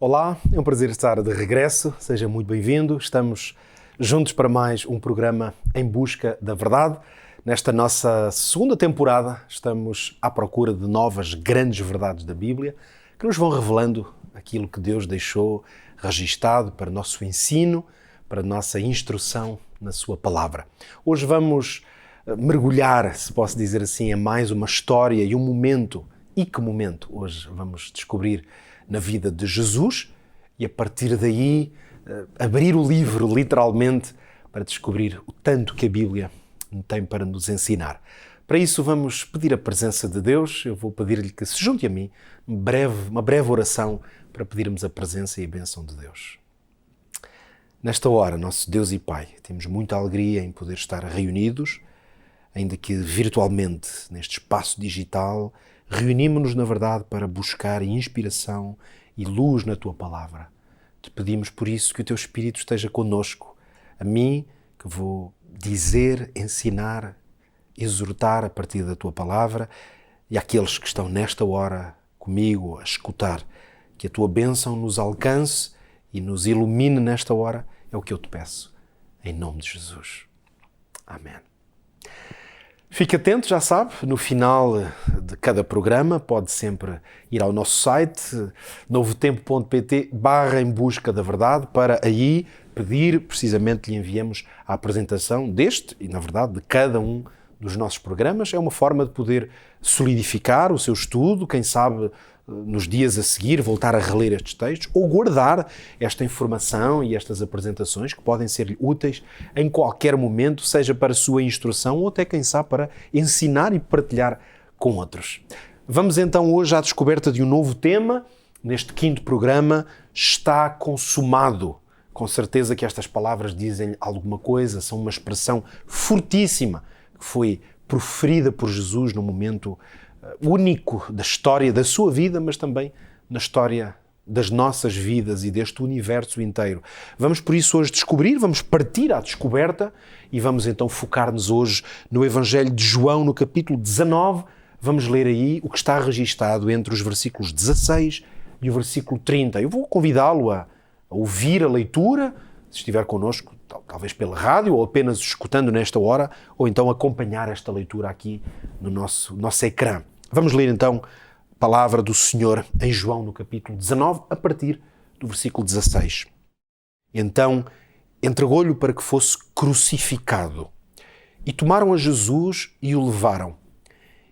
Olá, é um prazer estar de regresso, seja muito bem-vindo. Estamos juntos para mais um programa Em Busca da Verdade. Nesta nossa segunda temporada, estamos à procura de novas grandes verdades da Bíblia que nos vão revelando aquilo que Deus deixou registado para nosso ensino, para nossa instrução na sua palavra. Hoje vamos mergulhar, se posso dizer assim, em mais uma história e um momento. E que momento hoje vamos descobrir na vida de Jesus e a partir daí abrir o livro literalmente para descobrir o tanto que a Bíblia tem para nos ensinar. Para isso vamos pedir a presença de Deus. Eu vou pedir-lhe que se junte a mim uma breve oração para pedirmos a presença e a bênção de Deus. Nesta hora, nosso Deus e Pai, temos muita alegria em poder estar reunidos, ainda que virtualmente, neste espaço digital. Reunimos-nos, na verdade, para buscar inspiração e luz na Tua Palavra. Te pedimos, por isso, que o Teu Espírito esteja conosco, a mim, que vou dizer, ensinar, exortar a partir da Tua Palavra, e àqueles que estão nesta hora comigo a escutar, que a Tua bênção nos alcance e nos ilumine nesta hora, é o que eu te peço, em nome de Jesus. Amém. Fique atento, já sabe, no final de cada programa pode sempre ir ao nosso site novotempo.pt/em busca da verdade para aí pedir, precisamente lhe enviemos a apresentação deste e, na verdade, de cada um dos nossos programas. É uma forma de poder solidificar o seu estudo, quem sabe nos dias a seguir voltar a reler estes textos ou guardar esta informação e estas apresentações que podem ser úteis em qualquer momento, seja para a sua instrução ou até, quem sabe, para ensinar e partilhar com outros. Vamos então hoje à descoberta de um novo tema. Neste quinto programa, está consumado. Com certeza que estas palavras dizem alguma coisa, são uma expressão fortíssima que foi proferida por Jesus no momento único da história da sua vida, mas também na história das nossas vidas e deste universo inteiro. Vamos por isso hoje descobrir, vamos partir à descoberta e vamos então focar-nos hoje no Evangelho de João, no capítulo 19. Vamos ler aí o que está registado entre os versículos 16 e o versículo 30. Eu vou convidá-lo a ouvir a leitura, se estiver connosco, talvez pela rádio ou apenas escutando nesta hora, ou então acompanhar esta leitura aqui no nosso ecrã. Vamos ler então a palavra do Senhor em João no capítulo 19, a partir do versículo 16. Então entregou-lhe para que fosse crucificado. E tomaram a Jesus e o levaram.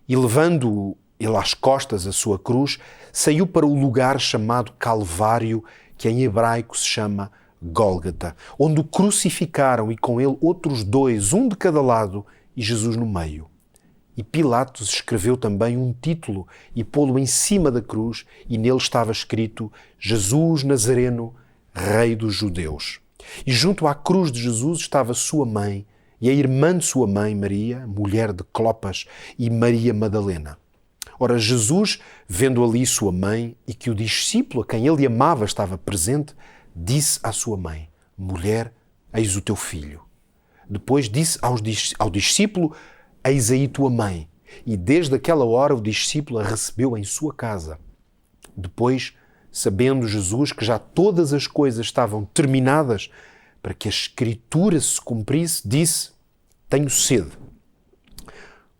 E levando ele às costas a sua cruz, saiu para o lugar chamado Calvário, que em hebraico se chama Gólgota, onde o crucificaram e com ele outros dois, um de cada lado e Jesus no meio. E Pilatos escreveu também um título e pô-lo em cima da cruz e nele estava escrito Jesus Nazareno, Rei dos Judeus. E junto à cruz de Jesus estava sua mãe e a irmã de sua mãe, Maria, mulher de Clopas, e Maria Madalena. Ora, Jesus, vendo ali sua mãe e que o discípulo a quem ele amava estava presente, disse à sua mãe, mulher, eis o teu filho. Depois disse ao discípulo, eis aí tua mãe. E desde aquela hora o discípulo a recebeu em sua casa. Depois, sabendo Jesus que já todas as coisas estavam terminadas para que a Escritura se cumprisse, disse, tenho sede.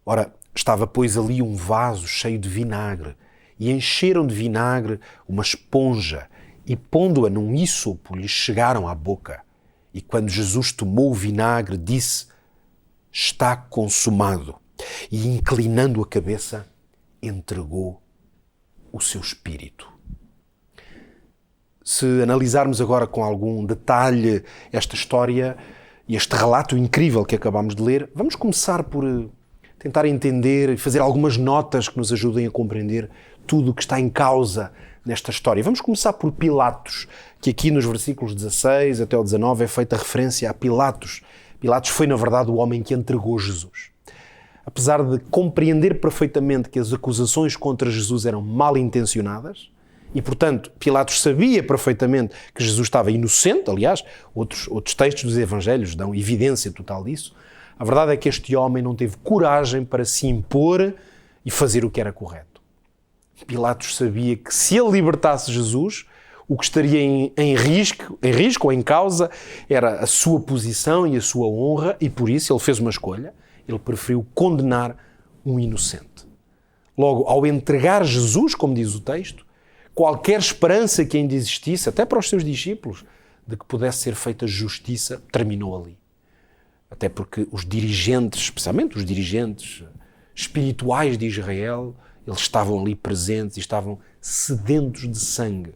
Ora, estava pois ali um vaso cheio de vinagre e encheram de vinagre uma esponja e pondo-a num ísopo lhe chegaram à boca. E quando Jesus tomou o vinagre, disse, está consumado. E inclinando a cabeça, entregou o seu espírito. Se analisarmos agora com algum detalhe esta história e este relato incrível que acabamos de ler, vamos começar por tentar entender e fazer algumas notas que nos ajudem a compreender tudo o que está em causa nesta história. Vamos começar por Pilatos, que aqui nos versículos 16 até o 19 é feita referência a Pilatos. Pilatos foi, na verdade, o homem que entregou Jesus. Apesar de compreender perfeitamente que as acusações contra Jesus eram mal intencionadas, e, portanto, Pilatos sabia perfeitamente que Jesus estava inocente, aliás, outros textos dos Evangelhos dão evidência total disso, a verdade é que este homem não teve coragem para se impor e fazer o que era correto. Pilatos sabia que se ele libertasse Jesus, o que estaria em risco ou em causa era a sua posição e a sua honra, e por isso ele fez uma escolha. Ele preferiu condenar um inocente. Logo, ao entregar Jesus, como diz o texto, qualquer esperança que ainda existisse, até para os seus discípulos, de que pudesse ser feita justiça, terminou ali. Até porque os dirigentes, especialmente os dirigentes espirituais de Israel, eles estavam ali presentes e estavam sedentos de sangue.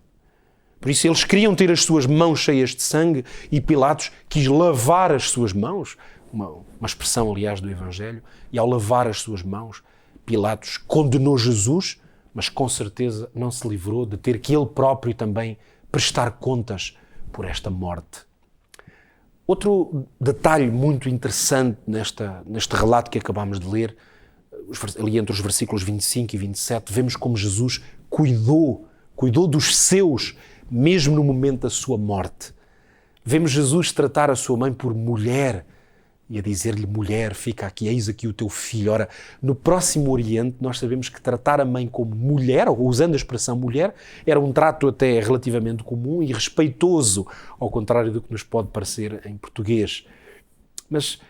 Por isso eles queriam ter as suas mãos cheias de sangue e Pilatos quis lavar as suas mãos, uma expressão, aliás, do Evangelho, e ao lavar as suas mãos, Pilatos condenou Jesus, mas com certeza não se livrou de ter que ele próprio também prestar contas por esta morte. Outro detalhe muito interessante neste relato que acabámos de ler, ali entre os versículos 25 e 27, vemos como Jesus cuidou dos seus, mesmo no momento da sua morte. Vemos Jesus tratar a sua mãe por mulher e a dizer-lhe: mulher, fica aqui, eis aqui o teu filho. Ora, no Próximo Oriente nós sabemos que tratar a mãe como mulher, ou usando a expressão mulher, era um trato até relativamente comum e respeitoso, ao contrário do que nos pode parecer em português. Mas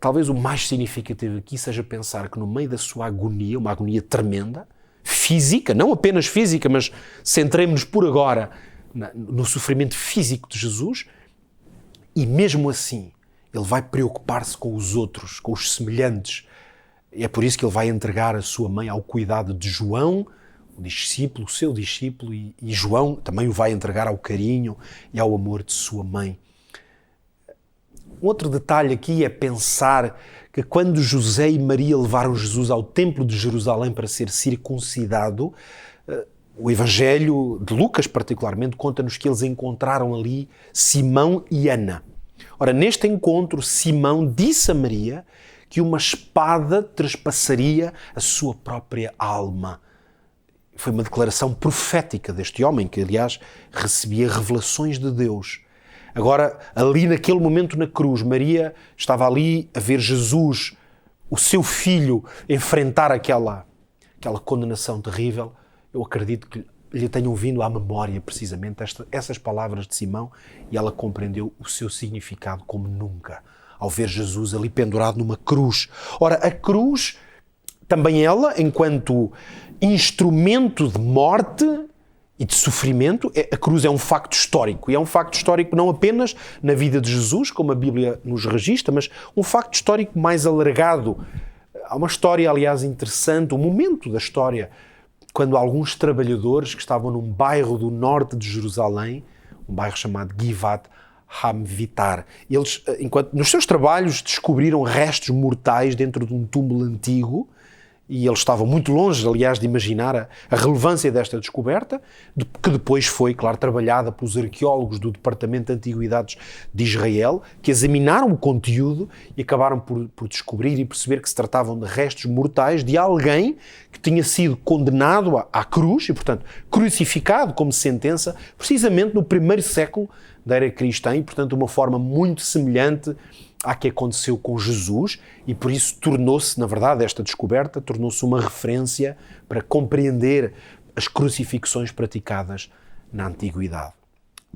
talvez o mais significativo aqui seja pensar que no meio da sua agonia, uma agonia tremenda, física, não apenas física, mas centremos-nos por agora no sofrimento físico de Jesus, e mesmo assim ele vai preocupar-se com os outros, com os semelhantes. E é por isso que ele vai entregar a sua mãe ao cuidado de João, o discípulo, o seu discípulo, e João também o vai entregar ao carinho e ao amor de sua mãe. Um outro detalhe aqui é pensar que quando José e Maria levaram Jesus ao templo de Jerusalém para ser circuncidado, o Evangelho de Lucas, particularmente, conta-nos que eles encontraram ali Simão e Ana. Ora, neste encontro, Simão disse a Maria que uma espada trespassaria a sua própria alma. Foi uma declaração profética deste homem, que, aliás, recebia revelações de Deus. Agora, ali naquele momento na cruz, Maria estava ali a ver Jesus, o seu filho, enfrentar aquela condenação terrível. Eu acredito que lhe tenham vindo à memória precisamente essas palavras de Simão, e ela compreendeu o seu significado como nunca, ao ver Jesus ali pendurado numa cruz. Ora, a cruz, também ela, enquanto instrumento de morte e de sofrimento, a cruz é um facto histórico, e é um facto histórico não apenas na vida de Jesus, como a Bíblia nos registra, mas um facto histórico mais alargado. Há uma história, aliás, interessante, um momento da história, quando alguns trabalhadores que estavam num bairro do norte de Jerusalém, um bairro chamado Givat Hamvitar, eles, enquanto nos seus trabalhos, descobriram restos mortais dentro de um túmulo antigo, e eles estavam muito longe, aliás, de imaginar a relevância desta descoberta, que depois foi, claro, trabalhada pelos arqueólogos do Departamento de Antiguidades de Israel, que examinaram o conteúdo e acabaram por descobrir e perceber que se tratavam de restos mortais de alguém que tinha sido condenado à cruz e, portanto, crucificado como sentença, precisamente no primeiro século da era cristã, e, portanto, de uma forma muito semelhante à que aconteceu com Jesus, e por isso tornou-se, na verdade, esta descoberta tornou-se uma referência para compreender as crucifixões praticadas na Antiguidade.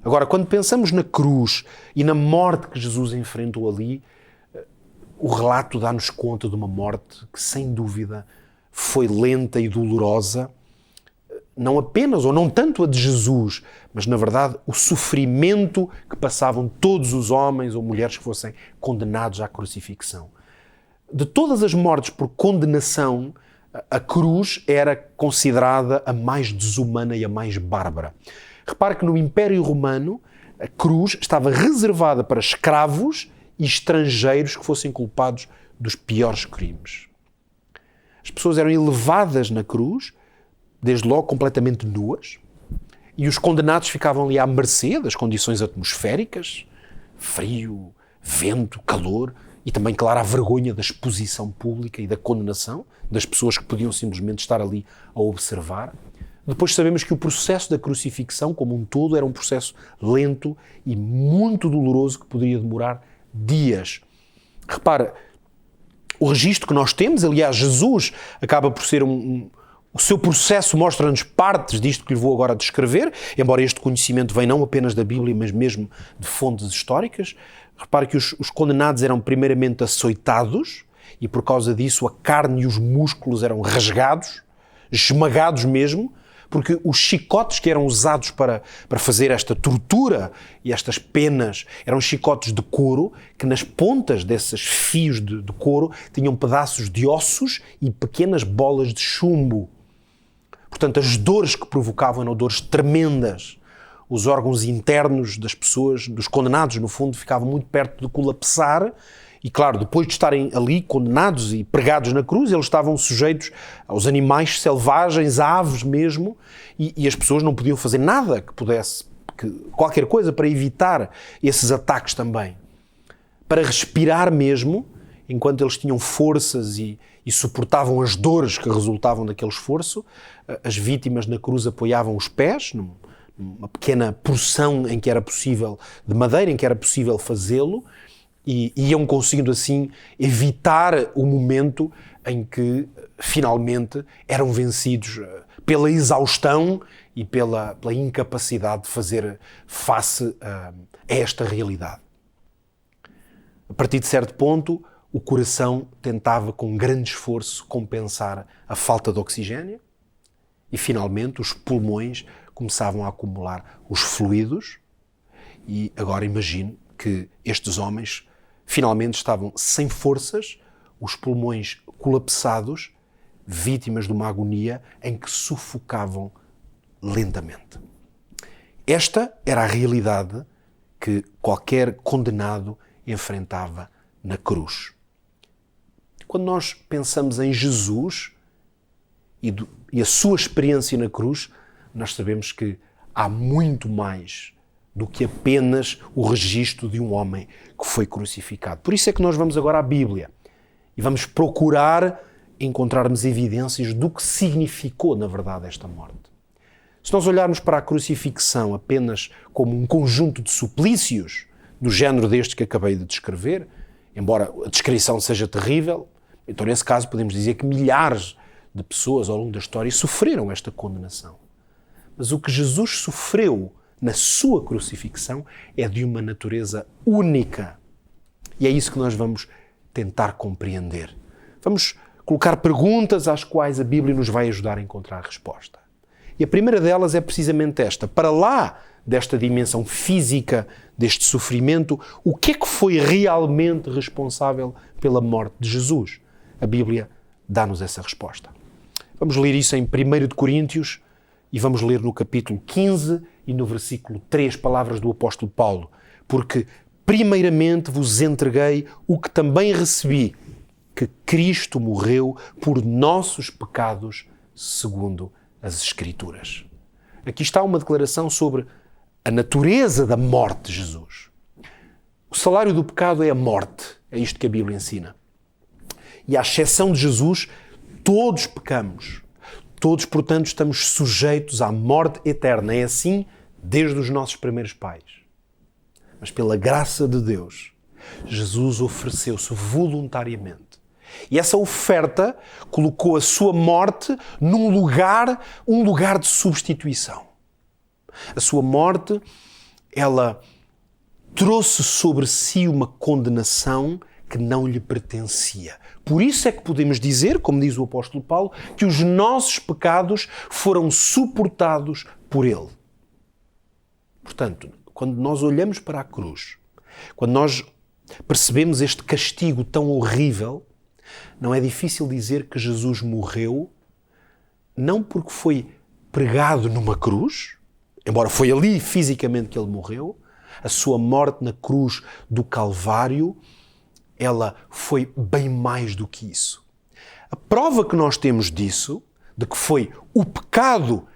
Agora, quando pensamos na cruz e na morte que Jesus enfrentou ali, o relato dá-nos conta de uma morte que, sem dúvida, foi lenta e dolorosa, não apenas, ou não tanto a de Jesus, mas, na verdade, o sofrimento que passavam todos os homens ou mulheres que fossem condenados à crucifixão. De todas as mortes por condenação, a cruz era considerada a mais desumana e a mais bárbara. Repare que no Império Romano, a cruz estava reservada para escravos e estrangeiros que fossem culpados dos piores crimes. As pessoas eram elevadas na cruz, desde logo completamente nuas, e os condenados ficavam ali à mercê das condições atmosféricas, frio, vento, calor, e também, claro, a vergonha da exposição pública e da condenação das pessoas que podiam simplesmente estar ali a observar. Depois sabemos que o processo da crucifixão, como um todo, era um processo lento e muito doloroso que poderia demorar dias. Repara, o registro que nós temos, aliás, Jesus acaba por ser um O seu processo mostra-nos partes disto que lhe vou agora descrever, embora este conhecimento venha não apenas da Bíblia, mas mesmo de fontes históricas. Repare que os condenados eram primeiramente açoitados e por causa disso a carne e os músculos eram rasgados, esmagados mesmo, porque os chicotes que eram usados para fazer esta tortura e estas penas eram chicotes de couro, que nas pontas desses fios de couro tinham pedaços de ossos e pequenas bolas de chumbo. Portanto, as dores que provocavam eram dores tremendas. Os órgãos internos das pessoas, dos condenados, no fundo, ficavam muito perto de colapsar. E, claro, depois de estarem ali condenados e pregados na cruz, eles estavam sujeitos aos animais selvagens, aves mesmo, e as pessoas não podiam fazer nada qualquer coisa para evitar esses ataques também. Para respirar mesmo, enquanto eles tinham forças e suportavam as dores que resultavam daquele esforço, as vítimas na cruz apoiavam os pés, numa pequena porção em que era possível, de madeira, em que era possível fazê-lo, e iam conseguindo assim evitar o momento em que finalmente eram vencidos pela exaustão e pela incapacidade de fazer face a esta realidade. A partir de certo ponto, o coração tentava com grande esforço compensar a falta de oxigênio e finalmente os pulmões começavam a acumular os fluidos e agora imagino que estes homens finalmente estavam sem forças, os pulmões colapsados, vítimas de uma agonia em que sufocavam lentamente. Esta era a realidade que qualquer condenado enfrentava na cruz. Quando nós pensamos em Jesus e a sua experiência na cruz, nós sabemos que há muito mais do que apenas o registro de um homem que foi crucificado. Por isso é que nós vamos agora à Bíblia e vamos procurar encontrarmos evidências do que significou, na verdade, esta morte. Se nós olharmos para a crucifixão apenas como um conjunto de suplícios do género deste que acabei de descrever, embora a descrição seja terrível, então nesse caso podemos dizer que milhares de pessoas ao longo da história sofreram esta condenação. Mas o que Jesus sofreu na sua crucifixão é de uma natureza única. E é isso que nós vamos tentar compreender. Vamos colocar perguntas às quais a Bíblia nos vai ajudar a encontrar a resposta. E a primeira delas é precisamente esta. Para lá desta dimensão física, deste sofrimento, o que é que foi realmente responsável pela morte de Jesus? A Bíblia dá-nos essa resposta. Vamos ler isso em 1 Coríntios e vamos ler no capítulo 15 e no versículo 3, palavras do apóstolo Paulo. Porque primeiramente vos entreguei o que também recebi, que Cristo morreu por nossos pecados, segundo as Escrituras. Aqui está uma declaração sobre a natureza da morte de Jesus. O salário do pecado é a morte. É isto que a Bíblia ensina. E à exceção de Jesus, todos pecamos. Todos, portanto, estamos sujeitos à morte eterna. É assim desde os nossos primeiros pais. Mas pela graça de Deus, Jesus ofereceu-se voluntariamente. E essa oferta colocou a sua morte num lugar, um lugar de substituição. A sua morte, ela trouxe sobre si uma condenação que não lhe pertencia. Por isso é que podemos dizer, como diz o apóstolo Paulo, que os nossos pecados foram suportados por ele. Portanto, quando nós olhamos para a cruz, quando nós percebemos este castigo tão horrível, não é difícil dizer que Jesus morreu não porque foi pregado numa cruz, embora foi ali fisicamente que ele morreu, a sua morte na cruz do Calvário, ela foi bem mais do que isso. A prova que nós temos disso, de que foi o pecado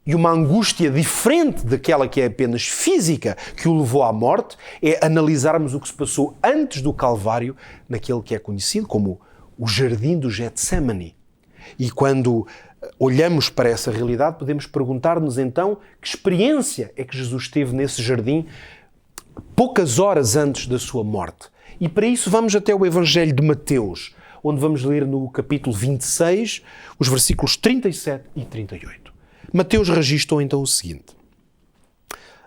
e uma angústia diferente daquela que é apenas física que o levou à morte, é analisarmos o que se passou antes do Calvário, naquele que é conhecido como o Jardim do Getsemane. E quando olhamos para essa realidade, podemos perguntar-nos então que experiência é que Jesus teve nesse jardim poucas horas antes da sua morte. E para isso vamos até o Evangelho de Mateus, onde vamos ler no capítulo 26, os versículos 37 e 38. Mateus registou então o seguinte: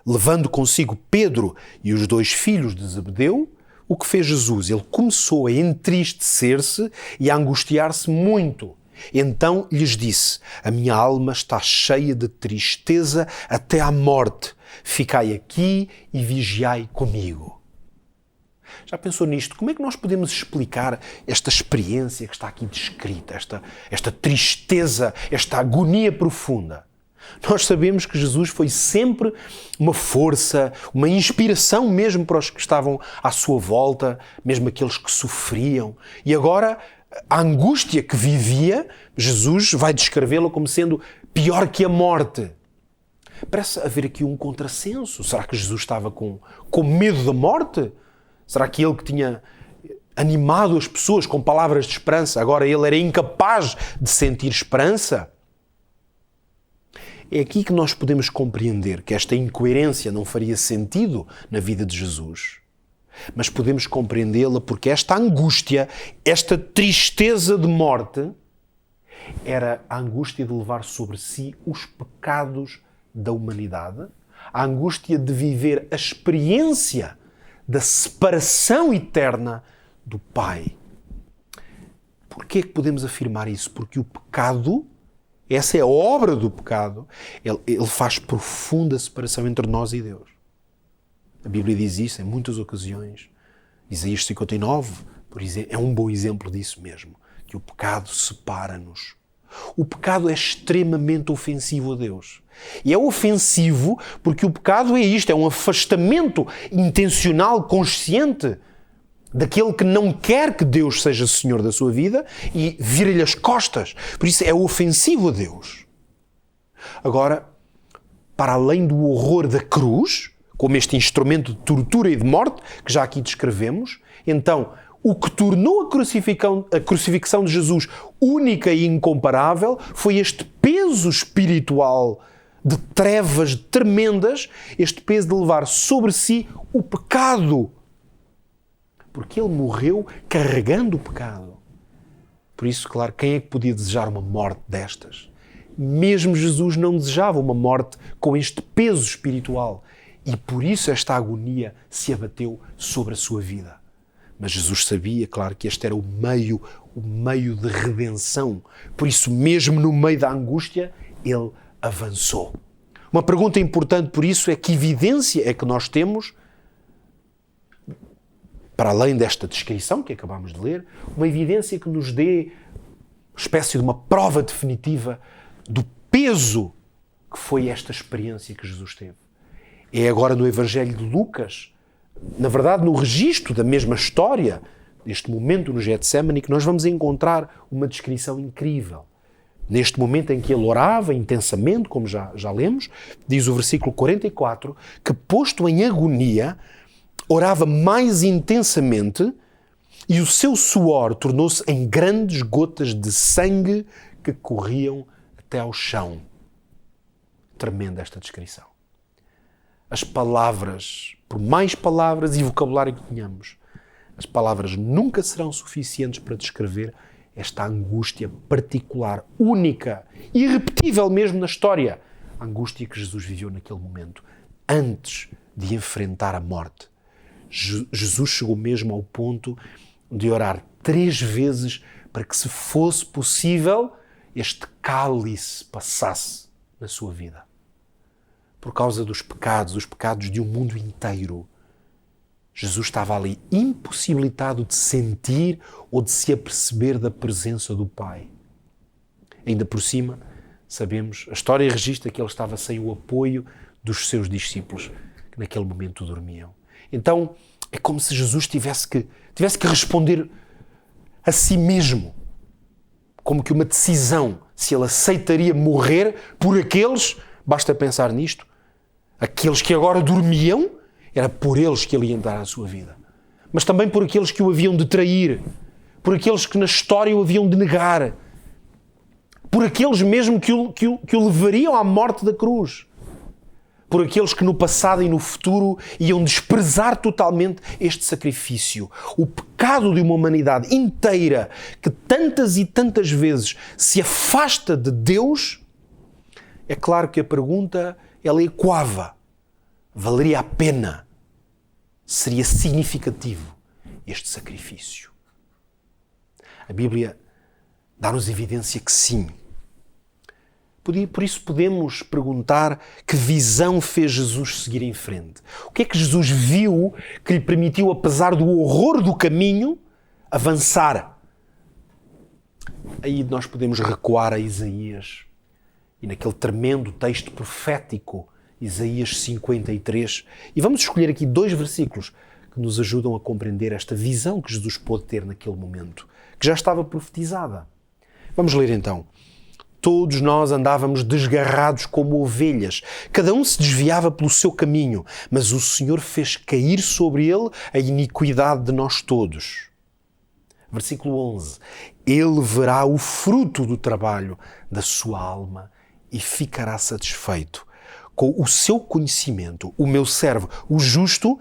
levando consigo Pedro e os 2 filhos de Zebedeu, o que fez Jesus? Ele começou a entristecer-se e a angustiar-se muito. Então lhes disse: a minha alma está cheia de tristeza até à morte. Ficai aqui e vigiai comigo. Já pensou nisto? Como é que nós podemos explicar esta experiência que está aqui descrita, esta tristeza, esta agonia profunda? Nós sabemos que Jesus foi sempre uma força, uma inspiração mesmo para os que estavam à sua volta, mesmo aqueles que sofriam. E agora, a angústia que vivia, Jesus vai descrevê-la como sendo pior que a morte. Parece haver aqui um contrassenso. Será que Jesus estava com medo da morte? Será que ele que tinha animado as pessoas com palavras de esperança, agora ele era incapaz de sentir esperança? É aqui que nós podemos compreender que esta incoerência não faria sentido na vida de Jesus. Mas podemos compreendê-la porque esta angústia, esta tristeza de morte, era a angústia de levar sobre si os pecados da humanidade, a angústia de viver a experiência da separação eterna do Pai. Porquê é que podemos afirmar isso? Porque o pecado, essa é a obra do pecado, ele faz profunda separação entre nós e Deus. A Bíblia diz isso em muitas ocasiões. Isaías 59, por exemplo, é um bom exemplo disso mesmo, que o pecado separa-nos. O pecado é extremamente ofensivo a Deus. E é ofensivo porque o pecado é isto, é um afastamento intencional, consciente, daquele que não quer que Deus seja Senhor da sua vida e vira-lhe as costas. Por isso é ofensivo a Deus. Agora, para além do horror da cruz, como este instrumento de tortura e de morte, que já aqui descrevemos, então o que tornou a crucifixão de Jesus única e incomparável foi este peso espiritual de trevas tremendas, este peso de levar sobre si o pecado. Porque ele morreu carregando o pecado. Por isso, claro, quem é que podia desejar uma morte destas? Mesmo Jesus não desejava uma morte com este peso espiritual. E por isso esta agonia se abateu sobre a sua vida. Mas Jesus sabia, claro, que este era o meio de redenção. Por isso, mesmo no meio da angústia, ele avançou. Uma pergunta importante por isso é: que evidência é que nós temos, para além desta descrição que acabamos de ler, uma evidência que nos dê uma espécie de uma prova definitiva do peso que foi esta experiência que Jesus teve. É agora no Evangelho de Lucas, na verdade no registro da mesma história, deste momento no Getsémani, que nós vamos encontrar uma descrição incrível. Neste momento em que ele orava intensamente, como já lemos, diz o versículo 44, que posto em agonia, orava mais intensamente e o seu suor tornou-se em grandes gotas de sangue que corriam até ao chão. Tremenda esta descrição. As palavras, por mais palavras e vocabulário que tenhamos, as palavras nunca serão suficientes para descrever esta angústia particular, única, irrepetível mesmo na história. A angústia que Jesus viveu naquele momento, antes de enfrentar a morte. Jesus chegou mesmo ao ponto de orar 3 vezes para que, se fosse possível, este cálice passasse na sua vida. Por causa dos pecados, os pecados de um mundo inteiro. Jesus estava ali impossibilitado de sentir ou de se aperceber da presença do Pai. Ainda por cima, sabemos, a história registra que ele estava sem o apoio dos seus discípulos, que naquele momento dormiam. Então, é como se Jesus tivesse que responder a si mesmo, como que uma decisão, se ele aceitaria morrer por aqueles, basta pensar nisto, aqueles que agora dormiam, era por eles que ele ia dar a sua vida. Mas também por aqueles que o haviam de trair, por aqueles que na história o haviam de negar, por aqueles mesmo que o levariam à morte da cruz, por aqueles que no passado e no futuro iam desprezar totalmente este sacrifício. O pecado de uma humanidade inteira que tantas e tantas vezes se afasta de Deus, é claro que a pergunta, ela ecoava. Valeria a pena? Seria significativo este sacrifício? A Bíblia dá-nos evidência que sim. Por isso podemos perguntar que visão fez Jesus seguir em frente. O que é que Jesus viu que lhe permitiu, apesar do horror do caminho, avançar? Aí nós podemos recuar a Isaías e naquele tremendo texto profético, Isaías 53, e vamos escolher aqui 2 versículos que nos ajudam a compreender esta visão que Jesus pôde ter naquele momento, que já estava profetizada. Vamos ler então. Todos nós andávamos desgarrados como ovelhas. Cada um se desviava pelo seu caminho, mas o Senhor fez cair sobre ele a iniquidade de nós todos. Versículo 11. Ele verá o fruto do trabalho da sua alma e ficará satisfeito. Com o seu conhecimento, o meu servo, o justo,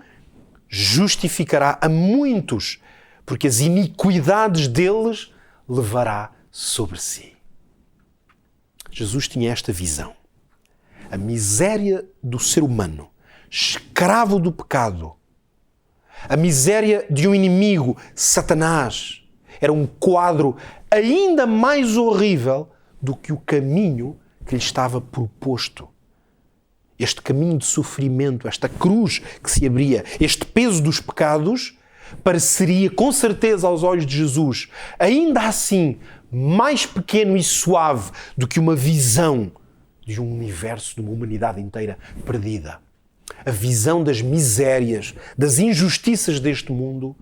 justificará a muitos, porque as iniquidades deles levará sobre si. Jesus tinha esta visão. A miséria do ser humano, escravo do pecado, a miséria de um inimigo, Satanás, era um quadro ainda mais horrível do que o caminho que lhe estava proposto. Este caminho de sofrimento, esta cruz que se abria, este peso dos pecados, pareceria com certeza aos olhos de Jesus, ainda assim, mais pequeno e suave do que uma visão de um universo, de uma humanidade inteira perdida. A visão das misérias, das injustiças deste mundo,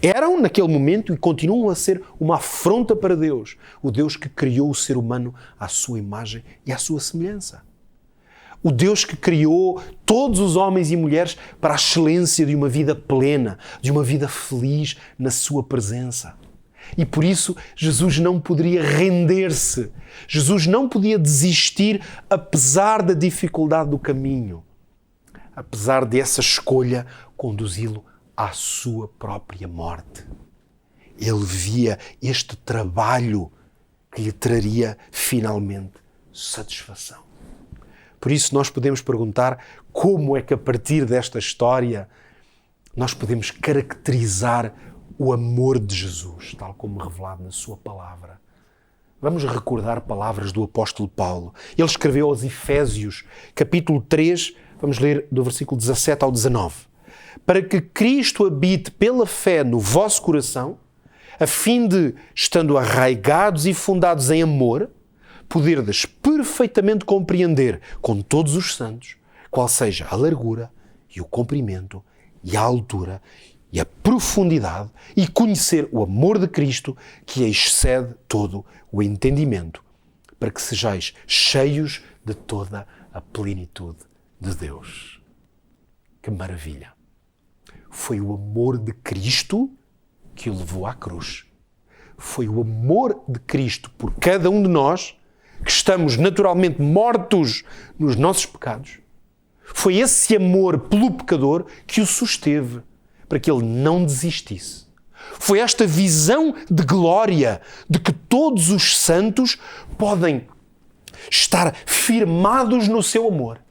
eram naquele momento e continuam a ser uma afronta para Deus, o Deus que criou o ser humano à sua imagem e à sua semelhança. O Deus que criou todos os homens e mulheres para a excelência de uma vida plena, de uma vida feliz na sua presença. E por isso Jesus não poderia render-se. Jesus não podia desistir apesar da dificuldade do caminho. Apesar dessa escolha conduzi-lo à sua própria morte. Ele via este trabalho que lhe traria finalmente satisfação. Por isso nós podemos perguntar como é que a partir desta história nós podemos caracterizar o amor de Jesus, tal como revelado na sua palavra. Vamos recordar palavras do apóstolo Paulo. Ele escreveu aos Efésios, capítulo 3, vamos ler do versículo 17 ao 19. Para que Cristo habite pela fé no vosso coração, a fim de, estando arraigados e fundados em amor, poderdes perfeitamente compreender com todos os santos qual seja a largura e o comprimento e a altura e a profundidade e conhecer o amor de Cristo que excede todo o entendimento, para que sejais cheios de toda a plenitude de Deus. Que maravilha! Foi o amor de Cristo que o levou à cruz. Foi o amor de Cristo por cada um de nós, que estamos naturalmente mortos nos nossos pecados. Foi esse amor pelo pecador que o susteve, para que ele não desistisse. Foi esta visão de glória, de que todos os santos podem estar firmados no seu amor.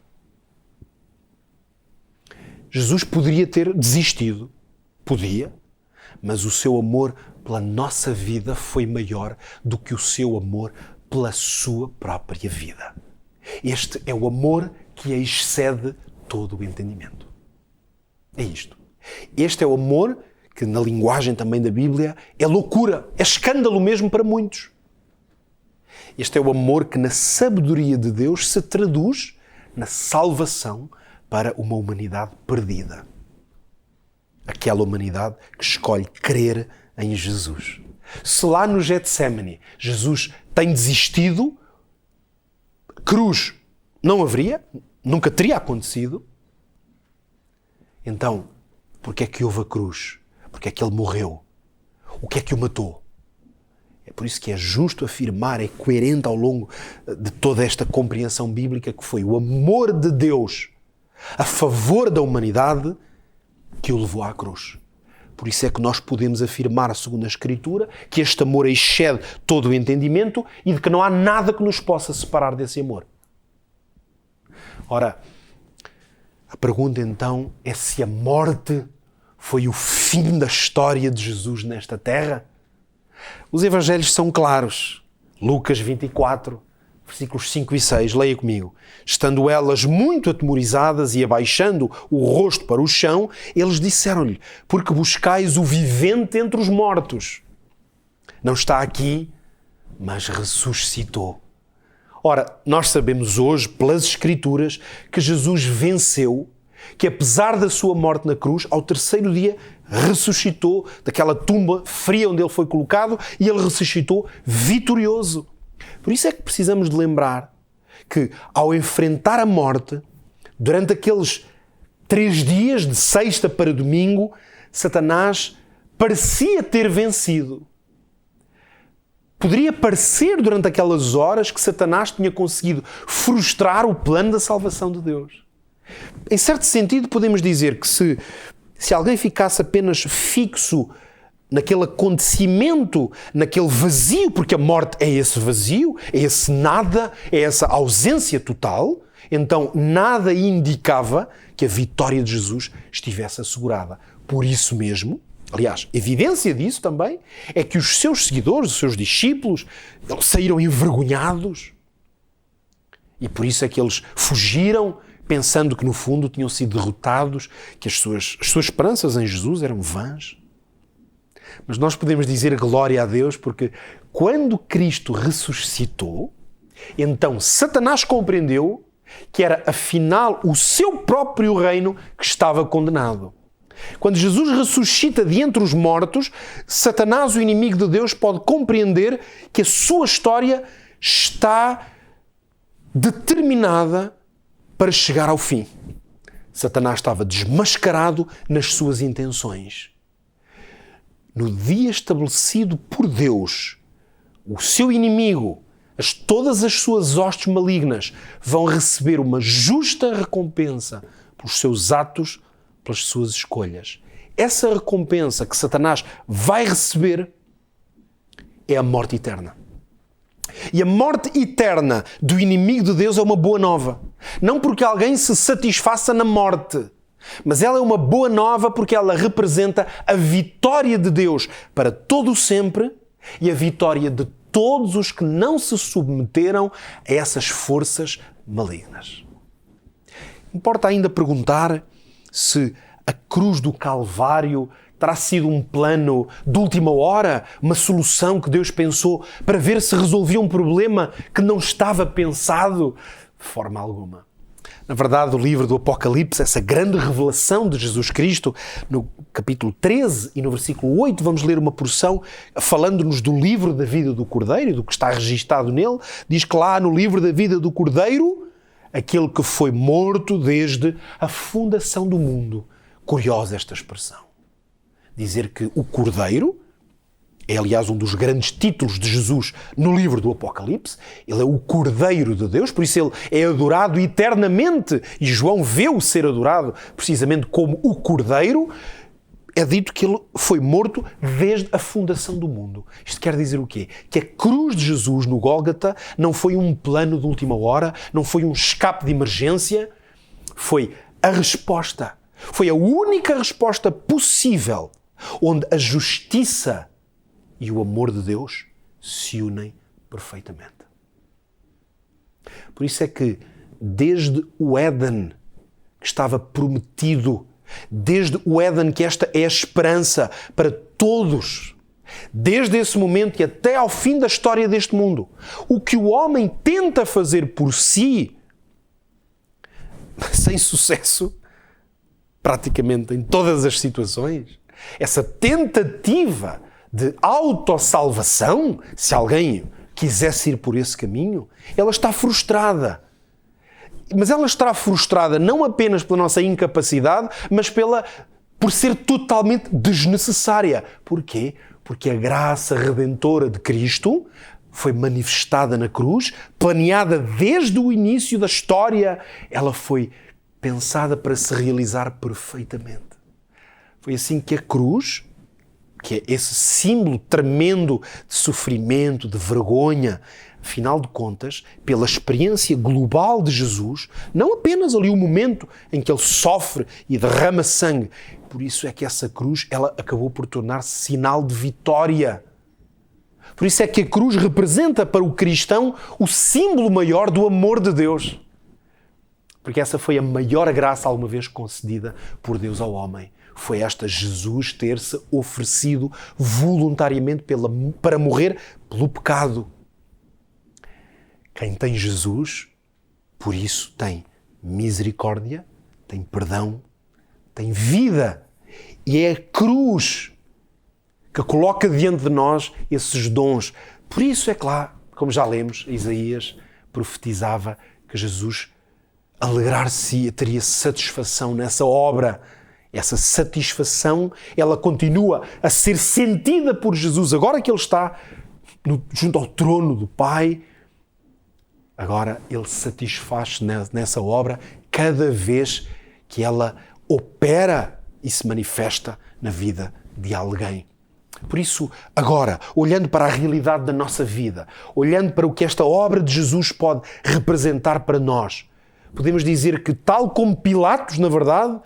Jesus poderia ter desistido, podia, mas o seu amor pela nossa vida foi maior do que o seu amor pela sua própria vida. Este é o amor que excede todo o entendimento. É isto. Este é o amor que, na linguagem também da Bíblia, é loucura, é escândalo mesmo para muitos. Este é o amor que, na sabedoria de Deus, se traduz na salvação para uma humanidade perdida. Aquela humanidade que escolhe crer em Jesus. Se lá no Getsémani Jesus tem desistido, cruz não haveria, nunca teria acontecido. Então, porque é que houve a cruz? Porque é que ele morreu? O que é que o matou? É por isso que é justo afirmar, é coerente ao longo de toda esta compreensão bíblica, que foi o amor de Deus a favor da humanidade, que o levou à cruz. Por isso é que nós podemos afirmar, segundo a Escritura, que este amor excede todo o entendimento e de que não há nada que nos possa separar desse amor. Ora, a pergunta então é se a morte foi o fim da história de Jesus nesta terra? Os evangelhos são claros. Lucas 24, versículos 5 e 6, leia comigo. Estando elas muito atemorizadas e abaixando o rosto para o chão, eles disseram-lhe: porque buscais o vivente entre os mortos? Não está aqui, mas ressuscitou. Ora, nós sabemos hoje, pelas Escrituras, que Jesus venceu, que apesar da sua morte na cruz, ao terceiro dia ressuscitou daquela tumba fria onde ele foi colocado e ele ressuscitou vitorioso. Por isso é que precisamos de lembrar que, ao enfrentar a morte, durante aqueles 3 dias, de sexta para domingo, Satanás parecia ter vencido. Poderia parecer, durante aquelas horas, que Satanás tinha conseguido frustrar o plano da salvação de Deus. Em certo sentido, podemos dizer que se alguém ficasse apenas fixo naquele acontecimento, naquele vazio, porque a morte é esse vazio, é esse nada, é essa ausência total, então nada indicava que a vitória de Jesus estivesse assegurada. Por isso mesmo, aliás, evidência disso também é que os seus seguidores, os seus discípulos, saíram envergonhados. E por isso é que eles fugiram, pensando que no fundo tinham sido derrotados, que as suas esperanças em Jesus eram vãs. Mas nós podemos dizer glória a Deus, porque quando Cristo ressuscitou, então Satanás compreendeu que era afinal o seu próprio reino que estava condenado. Quando Jesus ressuscita de entre os mortos, Satanás, o inimigo de Deus, pode compreender que a sua história está determinada para chegar ao fim. Satanás estava desmascarado nas suas intenções. No dia estabelecido por Deus, o seu inimigo, todas as suas hostes malignas, vão receber uma justa recompensa pelos seus atos, pelas suas escolhas. Essa recompensa que Satanás vai receber é a morte eterna. E a morte eterna do inimigo de Deus é uma boa nova. Não porque alguém se satisfaça na morte, mas ela é uma boa nova porque ela representa a vitória de Deus para todo o sempre e a vitória de todos os que não se submeteram a essas forças malignas. Importa ainda perguntar se a cruz do Calvário terá sido um plano de última hora, uma solução que Deus pensou para ver se resolvia um problema que não estava pensado de forma alguma. Na verdade, o livro do Apocalipse, essa grande revelação de Jesus Cristo, no capítulo 13 e no versículo 8, vamos ler uma porção falando-nos do livro da vida do Cordeiro e do que está registado nele. Diz que lá no livro da vida do Cordeiro, aquele que foi morto desde a fundação do mundo. Curiosa esta expressão. Dizer que o Cordeiro é, aliás, um dos grandes títulos de Jesus no livro do Apocalipse. Ele é o Cordeiro de Deus, por isso ele é adorado eternamente. E João vê-o ser adorado precisamente como o Cordeiro. É dito que ele foi morto desde a fundação do mundo. Isto quer dizer o quê? Que a cruz de Jesus no Gólgota não foi um plano de última hora, não foi um escape de emergência, foi a resposta. Foi a única resposta possível onde a justiça e o amor de Deus se unem perfeitamente. Por isso é que desde o Éden, que estava prometido, desde o Éden, que esta é a esperança para todos, desde esse momento e até ao fim da história deste mundo, o que o homem tenta fazer por si, sem sucesso, praticamente em todas as situações, essa tentativa de autossalvação, se alguém quisesse ir por esse caminho, ela está frustrada. Mas ela está frustrada não apenas pela nossa incapacidade, mas por ser totalmente desnecessária. Porquê? Porque a graça redentora de Cristo foi manifestada na cruz, planeada desde o início da história. Ela foi pensada para se realizar perfeitamente. Foi assim que a cruz, que é esse símbolo tremendo de sofrimento, de vergonha, afinal de contas, pela experiência global de Jesus, não apenas ali o momento em que ele sofre e derrama sangue, por isso é que essa cruz ela acabou por tornar-se sinal de vitória. Por isso é que a cruz representa para o cristão o símbolo maior do amor de Deus. Porque essa foi a maior graça alguma vez concedida por Deus ao homem. Foi esta Jesus ter-se oferecido voluntariamente para morrer pelo pecado. Quem tem Jesus, por isso tem misericórdia, tem perdão, tem vida. E é a cruz que coloca diante de nós esses dons. Por isso é claro, como já lemos, Isaías profetizava que Jesus alegrar-se, teria satisfação nessa obra. Essa satisfação, ela continua a ser sentida por Jesus. Agora que ele está junto ao trono do Pai, agora ele satisfaz-se nessa obra cada vez que ela opera e se manifesta na vida de alguém. Por isso, agora, olhando para a realidade da nossa vida, olhando para o que esta obra de Jesus pode representar para nós, podemos dizer que, tal como Pilatos, na verdade,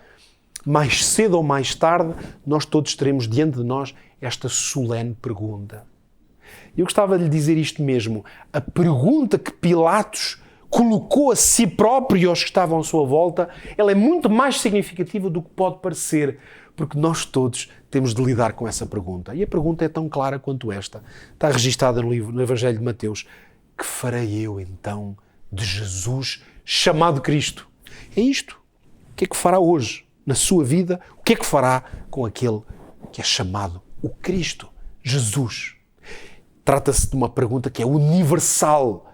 mais cedo ou mais tarde, nós todos teremos diante de nós esta solene pergunta. Eu gostava de lhe dizer isto mesmo. A pergunta que Pilatos colocou a si próprio e aos que estavam à sua volta, ela é muito mais significativa do que pode parecer, porque nós todos temos de lidar com essa pergunta. E a pergunta é tão clara quanto esta. Está registada no Evangelho de Mateus. Que farei eu, então, de Jesus chamado Cristo? É isto. O que é que fará hoje na sua vida? O que é que fará com aquele que é chamado o Cristo, Jesus? Trata-se de uma pergunta que é universal.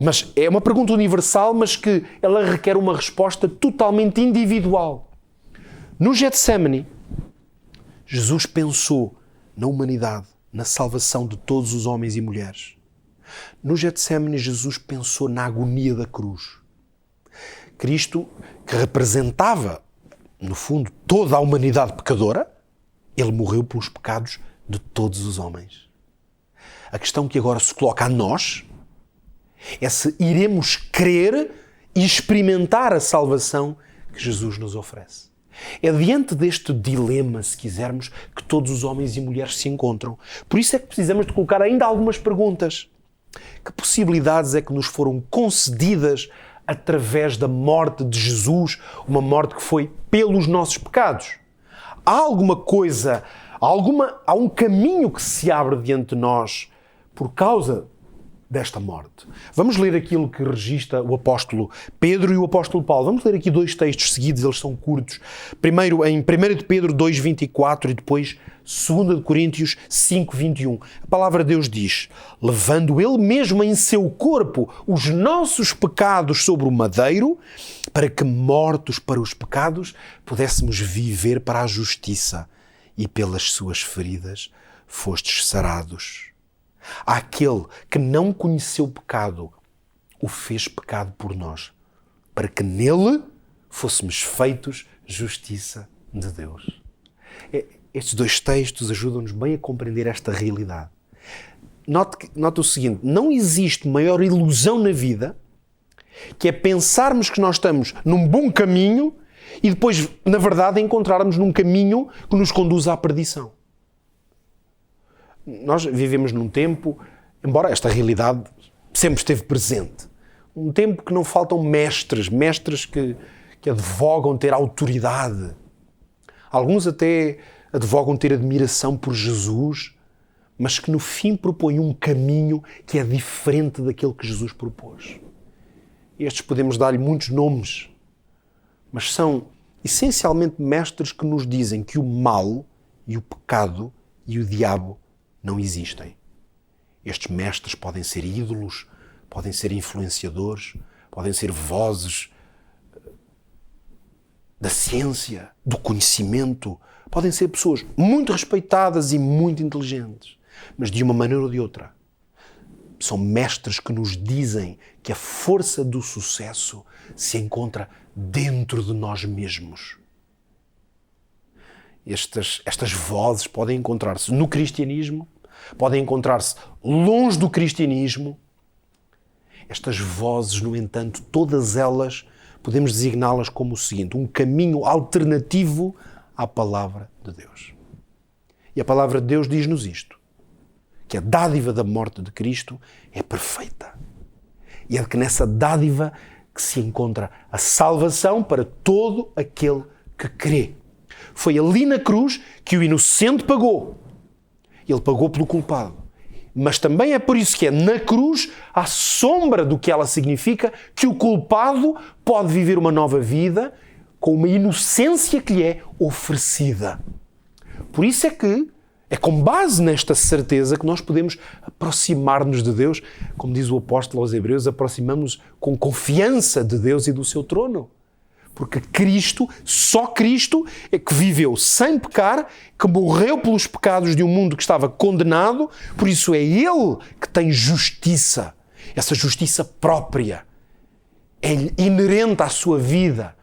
Mas é uma pergunta universal, mas que ela requer uma resposta totalmente individual. No Getsémani, Jesus pensou na humanidade, na salvação de todos os homens e mulheres. No Getsémani, Jesus pensou na agonia da cruz. Cristo, que representava, no fundo, toda a humanidade pecadora, ele morreu pelos pecados de todos os homens. A questão que agora se coloca a nós é se iremos crer e experimentar a salvação que Jesus nos oferece. É diante deste dilema, se quisermos, que todos os homens e mulheres se encontram. Por isso é que precisamos de colocar ainda algumas perguntas. Que possibilidades é que nos foram concedidas através da morte de Jesus, uma morte que foi pelos nossos pecados? Há alguma coisa, há um caminho que se abre diante de nós por causa desta morte. Vamos ler aquilo que registra o apóstolo Pedro e o apóstolo Paulo. Vamos ler aqui dois textos seguidos, eles são curtos. Primeiro em 1 de Pedro 2,24 e depois 2 de Coríntios 5,21. A palavra de Deus diz: levando ele mesmo em seu corpo os nossos pecados sobre o madeiro, para que, mortos para os pecados, pudéssemos viver para a justiça, e pelas suas feridas fostes sarados. Aquele que não conheceu pecado, o fez pecado por nós, para que nele fôssemos feitos justiça de Deus. Estes dois textos ajudam-nos bem a compreender esta realidade. Note o seguinte: não existe maior ilusão na vida que é pensarmos que nós estamos num bom caminho e depois, na verdade, encontrarmos num caminho que nos conduz à perdição. Nós vivemos num tempo, embora esta realidade sempre esteve presente, um tempo que não faltam mestres que advogam ter autoridade. Alguns até advogam ter admiração por Jesus, mas que no fim propõem um caminho que é diferente daquele que Jesus propôs. Estes podemos dar-lhe muitos nomes, mas são essencialmente mestres que nos dizem que o mal e o pecado e o diabo não existem. Estes mestres podem ser ídolos, podem ser influenciadores, podem ser vozes da ciência, do conhecimento, podem ser pessoas muito respeitadas e muito inteligentes, mas de uma maneira ou de outra. São mestres que nos dizem que a força do sucesso se encontra dentro de nós mesmos. Estas vozes podem encontrar-se no cristianismo, podem encontrar-se longe do cristianismo. Estas vozes, no entanto, todas elas, podemos designá-las como o seguinte: um caminho alternativo à palavra de Deus. E a palavra de Deus diz-nos isto, que a dádiva da morte de Cristo é perfeita. E é que nessa dádiva que se encontra a salvação para todo aquele que crê. Foi ali na cruz que o inocente pagou. Ele pagou pelo culpado. Mas também é por isso que é na cruz, à sombra do que ela significa, que o culpado pode viver uma nova vida com uma inocência que lhe é oferecida. Por isso é que é com base nesta certeza que nós podemos aproximar-nos de Deus. Como diz o apóstolo aos Hebreus, aproximamos-nos com confiança de Deus e do seu trono. Porque Cristo, só Cristo, é que viveu sem pecar, que morreu pelos pecados de um mundo que estava condenado, por isso é Ele que tem justiça. Essa justiça própria é inerente à sua vida.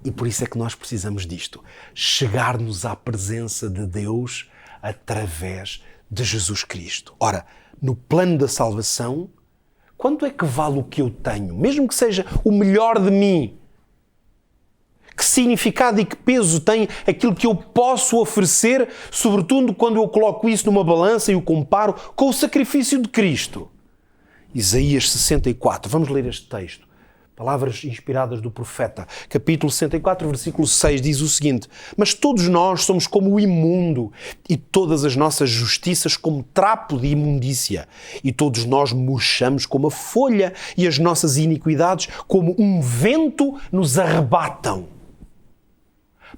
E por isso é que nós precisamos disto. Chegar-nos à presença de Deus através de Jesus Cristo. Ora, no plano da salvação, quanto é que vale o que eu tenho? Mesmo que seja o melhor de mim. Que significado e que peso tem aquilo que eu posso oferecer, sobretudo quando eu coloco isso numa balança e o comparo com o sacrifício de Cristo? Isaías 64. Vamos ler este texto. Palavras inspiradas do profeta. Capítulo 64, versículo 6 diz o seguinte: mas todos nós somos como o imundo, e todas as nossas justiças como trapo de imundícia. E todos nós murchamos como a folha, e as nossas iniquidades como um vento nos arrebatam.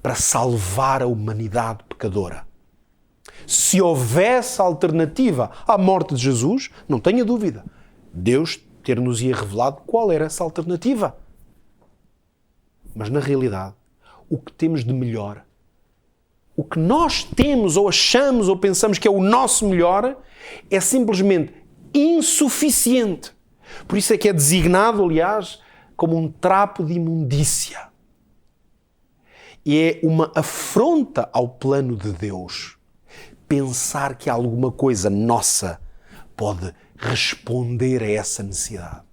Para salvar a humanidade pecadora. Se houvesse alternativa à morte de Jesus, não tenha dúvida, Deus ter-nos-ia revelado qual era essa alternativa. Mas, na realidade, o que temos de melhor, o que nós temos ou achamos ou pensamos que é o nosso melhor, é simplesmente insuficiente. Por isso é que é designado, aliás, como um trapo de imundícia. E é uma afronta ao plano de Deus pensar que alguma coisa nossa pode responder a essa necessidade.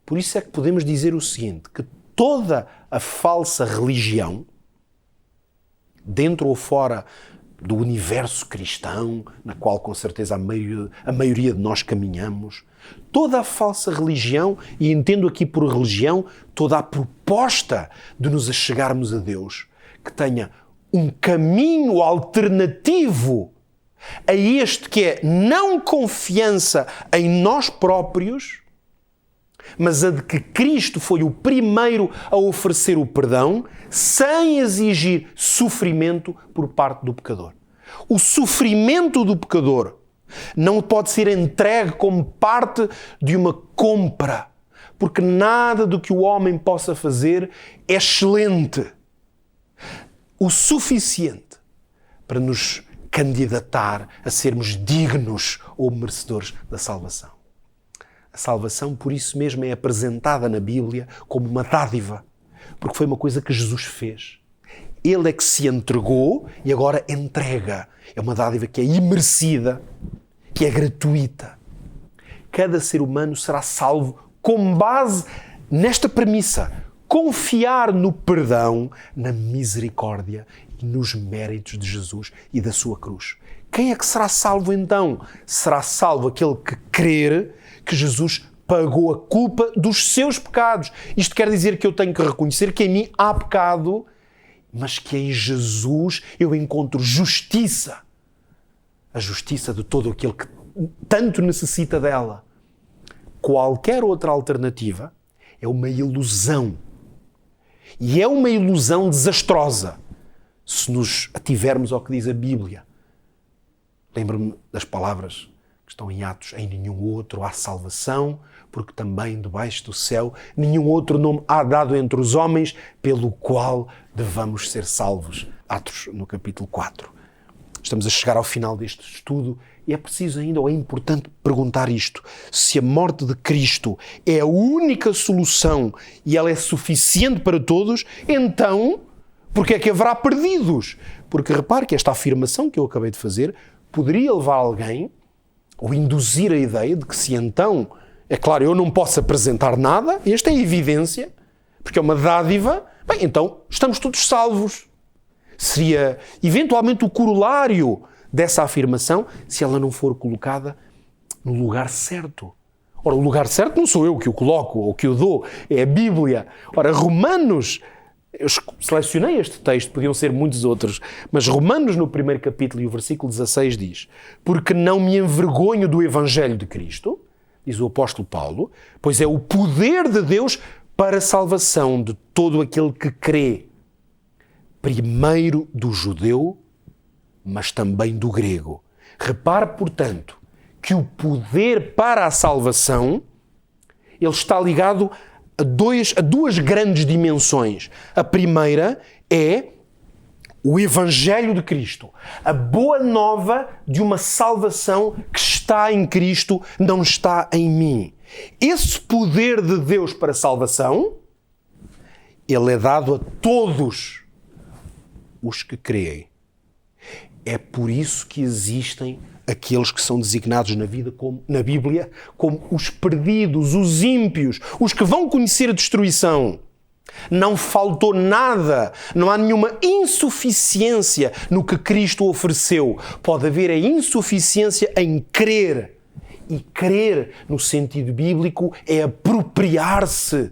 Por isso é que podemos dizer o seguinte, que toda a falsa religião, dentro ou fora do universo cristão, na qual com certeza a maioria de nós caminhamos, toda a falsa religião, e entendo aqui por religião, toda a proposta de nos achegarmos a Deus, que tenha um caminho alternativo a este que é não confiança em nós próprios, mas a de que Cristo foi o primeiro a oferecer o perdão sem exigir sofrimento por parte do pecador. O sofrimento do pecador não pode ser entregue como parte de uma compra, porque nada do que o homem possa fazer é excelente, o suficiente para nos candidatar a sermos dignos ou merecedores da salvação. A salvação, por isso mesmo, é apresentada na Bíblia como uma dádiva, porque foi uma coisa que Jesus fez. Ele é que se entregou e agora entrega. É uma dádiva que é imerecida, que é gratuita. Cada ser humano será salvo com base nesta premissa: confiar no perdão, na misericórdia e nos méritos de Jesus e da sua cruz. Quem é que será salvo então? Será salvo aquele que crer que Jesus pagou a culpa dos seus pecados. Isto quer dizer que eu tenho que reconhecer que em mim há pecado, mas que em Jesus eu encontro justiça. A justiça de todo aquele que tanto necessita dela. Qualquer outra alternativa é uma ilusão. E é uma ilusão desastrosa se nos ativermos ao que diz a Bíblia. Lembro-me das palavras que estão em Atos: em nenhum outro há salvação, porque também debaixo do céu nenhum outro nome há dado entre os homens pelo qual devamos ser salvos. Atos no capítulo 4. estamos a chegar ao final deste estudo e é preciso ainda, ou é importante perguntar isto, se a morte de Cristo é a única solução e ela é suficiente para todos, então, porque é que haverá perdidos? Porque repare que esta afirmação que eu acabei de fazer poderia levar alguém ou induzir a ideia de que se então, é claro, eu não posso apresentar nada, esta é a evidência, porque é uma dádiva, bem, então estamos todos salvos. Seria eventualmente o corolário dessa afirmação se ela não for colocada no lugar certo. Ora, o lugar certo não sou eu que o coloco ou que o dou, é a Bíblia. Ora, Romanos, eu selecionei este texto, podiam ser muitos outros, mas Romanos no primeiro capítulo e o versículo 16 diz: porque não me envergonho do Evangelho de Cristo, diz o apóstolo Paulo, pois é o poder de Deus para a salvação de todo aquele que crê, primeiro do judeu, mas também do grego. Repare, portanto, que o poder para a salvação ele está ligado a duas grandes dimensões. A primeira é o Evangelho de Cristo, a boa nova de uma salvação que está em Cristo, não está em mim. Esse poder de Deus para a salvação, ele é dado a todos os que creem. É por isso que existem aqueles que são designados na Bíblia como os perdidos, os ímpios, os que vão conhecer a destruição. Não faltou nada, não há nenhuma insuficiência no que Cristo ofereceu. Pode haver a insuficiência em crer. E crer, no sentido bíblico, é apropriar-se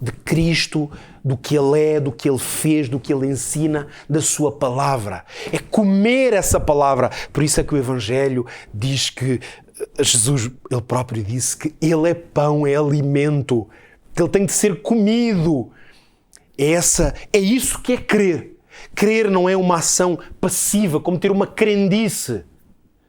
de Cristo, do que Ele é, do que Ele fez, do que Ele ensina, da Sua palavra. É comer essa palavra. Por isso é que o Evangelho diz que Jesus, Ele próprio disse que Ele é pão, é alimento, que Ele tem de ser comido. É isso que é crer. Crer não é uma ação passiva, como ter uma crendice,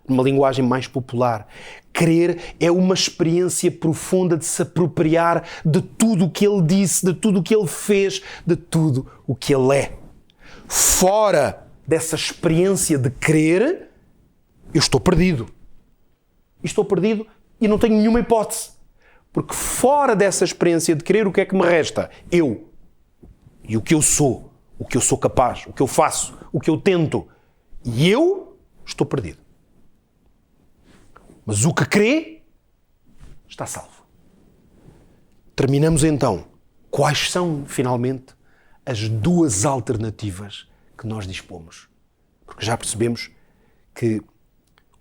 numa linguagem mais popular. Crer é uma experiência profunda de se apropriar de tudo o que Ele disse, de tudo o que Ele fez, de tudo o que Ele é. Fora dessa experiência de crer, eu estou perdido. Estou perdido e não tenho nenhuma hipótese. Porque fora dessa experiência de crer, o que é que me resta? Eu. E o que eu sou capaz, o que eu faço, o que eu tento. E eu estou perdido. Mas o que crê está salvo. Terminamos então. Quais são, finalmente, as duas alternativas que nós dispomos? Porque já percebemos que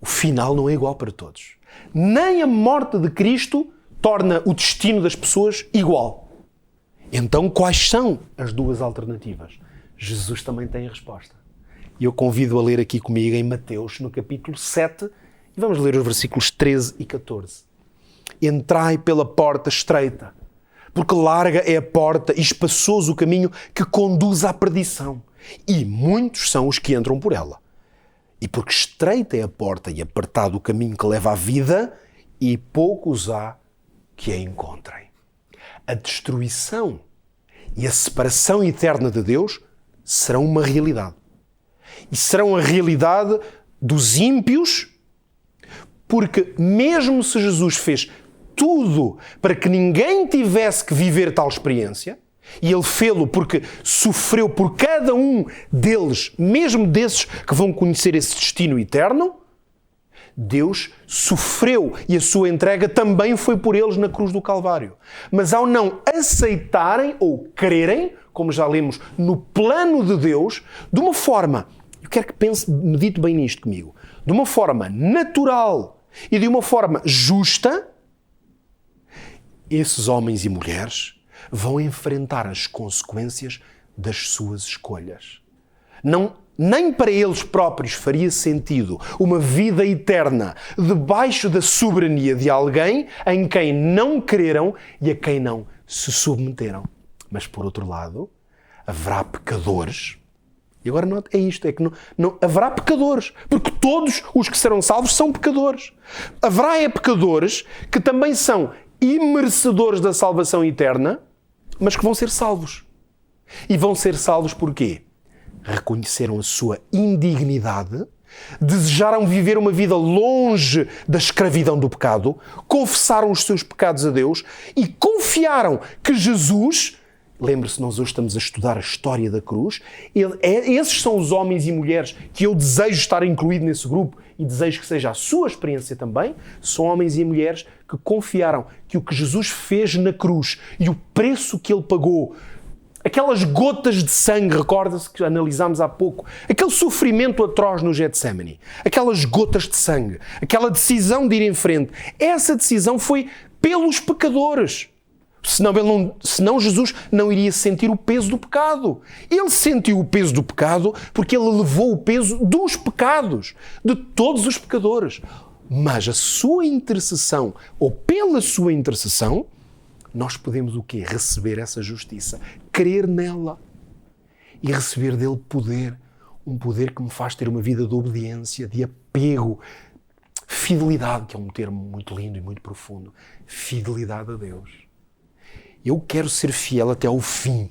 o final não é igual para todos. Nem a morte de Cristo torna o destino das pessoas igual. Então, quais são as duas alternativas? Jesus também tem a resposta. E eu convido a ler aqui comigo em Mateus, no capítulo 7, e vamos ler os versículos 13 e 14. Entrai pela porta estreita, porque larga é a porta e espaçoso o caminho que conduz à perdição, e muitos são os que entram por ela. E porque estreita é a porta e apertado o caminho que leva à vida, e poucos há que a encontrem. A destruição e a separação eterna de Deus serão uma realidade. E serão a realidade dos ímpios, porque mesmo se Jesus fez tudo para que ninguém tivesse que viver tal experiência, e Ele fê-lo porque sofreu por cada um deles, mesmo desses que vão conhecer esse destino eterno, Deus sofreu e a sua entrega também foi por eles na cruz do Calvário. Mas ao não aceitarem ou crerem, como já lemos, no plano de Deus, de uma forma, eu quero que pense, medite bem nisto comigo, de uma forma natural e de uma forma justa, esses homens e mulheres vão enfrentar as consequências das suas escolhas. Nem para eles próprios faria sentido uma vida eterna debaixo da soberania de alguém em quem não creram e a quem não se submeteram. Mas, por outro lado, haverá pecadores. E agora é isto, é que não haverá pecadores, porque todos os que serão salvos são pecadores. Haverá pecadores que também são imerecedores da salvação eterna, mas que vão ser salvos. E vão ser salvos porquê? reconheceram a sua indignidade, desejaram viver uma vida longe da escravidão do pecado, confessaram os seus pecados a Deus e confiaram que Jesus, lembre-se, nós hoje estamos a estudar a história da cruz, esses são os homens e mulheres que eu desejo estar incluído nesse grupo e desejo que seja a sua experiência também, são homens e mulheres que confiaram que o que Jesus fez na cruz e o preço que ele pagou, aquelas gotas de sangue, recorda-se que analisámos há pouco, aquele sofrimento atroz no Getsemane, aquelas gotas de sangue, aquela decisão de ir em frente, essa decisão foi pelos pecadores. Senão Jesus não iria sentir o peso do pecado. Ele sentiu o peso do pecado porque ele levou o peso dos pecados, de todos os pecadores. Mas a sua intercessão, ou pela sua intercessão, nós podemos o quê? Receber essa justiça, crer nela e receber dele poder, um poder que me faz ter uma vida de obediência, de apego, fidelidade, que é um termo muito lindo e muito profundo, fidelidade a Deus. Eu quero ser fiel até ao fim.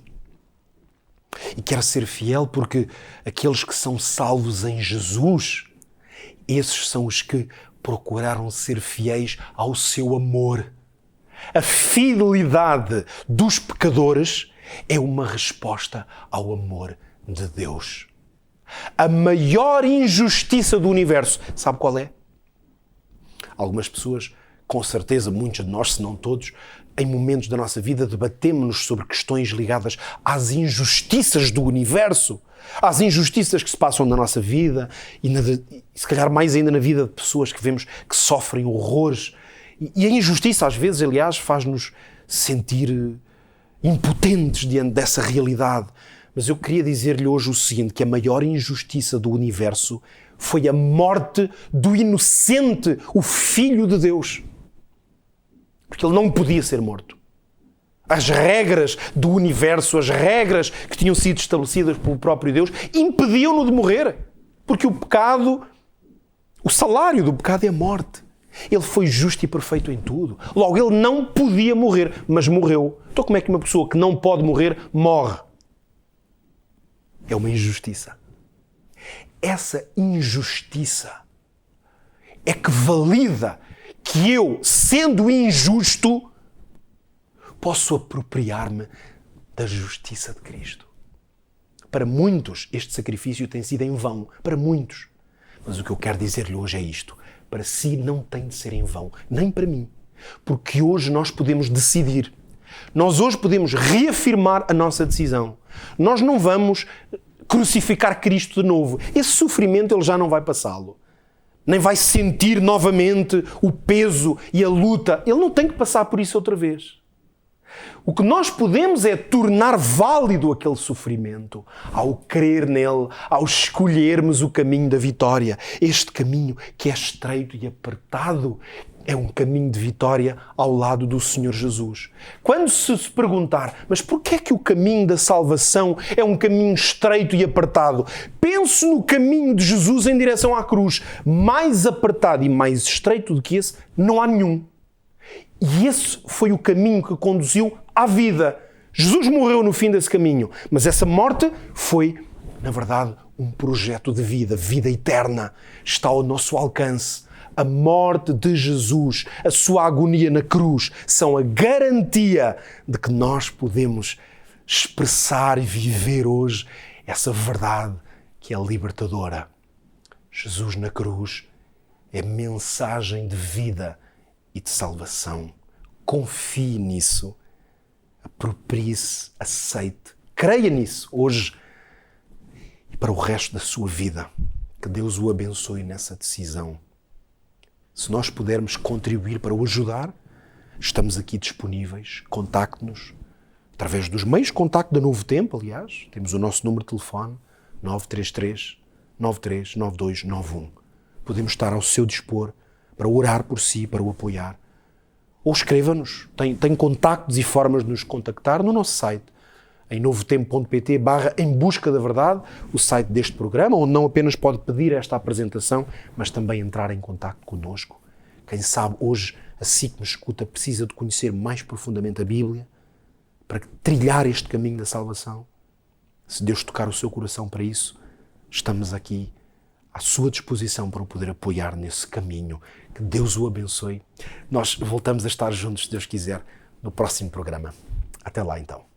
E quero ser fiel porque aqueles que são salvos em Jesus, esses são os que procuraram ser fiéis ao seu amor. A fidelidade dos pecadores é uma resposta ao amor de Deus. A maior injustiça do universo, sabe qual é? Algumas pessoas, com certeza, muitos de nós, se não todos, em momentos da nossa vida debatemos-nos sobre questões ligadas às injustiças do universo, às injustiças que se passam na nossa vida e se calhar mais ainda na vida de pessoas que vemos que sofrem horrores. E a injustiça, às vezes, aliás, faz-nos sentir impotentes diante dessa realidade. Mas eu queria dizer-lhe hoje o seguinte, que a maior injustiça do universo foi a morte do inocente, o Filho de Deus. Porque ele não podia ser morto. As regras do universo, as regras que tinham sido estabelecidas pelo próprio Deus, impediam-no de morrer. Porque o pecado, o salário do pecado é a morte. Ele foi justo e perfeito em tudo. Logo, ele não podia morrer, mas morreu. Então como é que uma pessoa que não pode morrer, morre? É uma injustiça. Essa injustiça é que valida que eu, sendo injusto, posso apropriar-me da justiça de Cristo. Para muitos, este sacrifício tem sido em vão. Para muitos. Mas o que eu quero dizer-lhe hoje é isto. Para si não tem de ser em vão. Nem para mim. Porque hoje nós podemos decidir. Nós hoje podemos reafirmar a nossa decisão. Nós não vamos crucificar Cristo de novo. Esse sofrimento ele já não vai passá-lo. Nem vai sentir novamente o peso e a luta. Ele não tem que passar por isso outra vez. O que nós podemos é tornar válido aquele sofrimento ao crer nele, ao escolhermos o caminho da vitória. Este caminho que é estreito e apertado é um caminho de vitória ao lado do Senhor Jesus. Quando se perguntar, mas porquê é que o caminho da salvação é um caminho estreito e apertado? Pense no caminho de Jesus em direção à cruz. Mais apertado e mais estreito do que esse, não há nenhum. E esse foi o caminho que conduziu à vida. Jesus morreu no fim desse caminho, mas essa morte foi, na verdade, um projeto de vida, vida eterna. Está ao nosso alcance. A morte de Jesus, a sua agonia na cruz, são a garantia de que nós podemos expressar e viver hoje essa verdade que é libertadora. Jesus na cruz é mensagem de vida e de salvação. Confie nisso, aproprie-se, aceite, creia nisso hoje e para o resto da sua vida. Que Deus o abençoe nessa decisão. Se nós pudermos contribuir para o ajudar, estamos aqui disponíveis. Contacte-nos através dos meios de contacto da Novo Tempo, aliás. Temos o nosso número de telefone, 933 93 9291. Podemos estar ao seu dispor para orar por si, para o apoiar. Ou escreva-nos. Tem contactos e formas de nos contactar no nosso site, em novotempo.pt/em busca da verdade, o site deste programa, onde não apenas pode pedir esta apresentação, mas também entrar em contacto connosco. Quem sabe hoje, assim que me escuta, precisa de conhecer mais profundamente a Bíblia para trilhar este caminho da salvação. Se Deus tocar o seu coração para isso, estamos aqui à sua disposição para o poder apoiar nesse caminho. Que Deus o abençoe. Nós voltamos a estar juntos, se Deus quiser, no próximo programa. Até lá, então.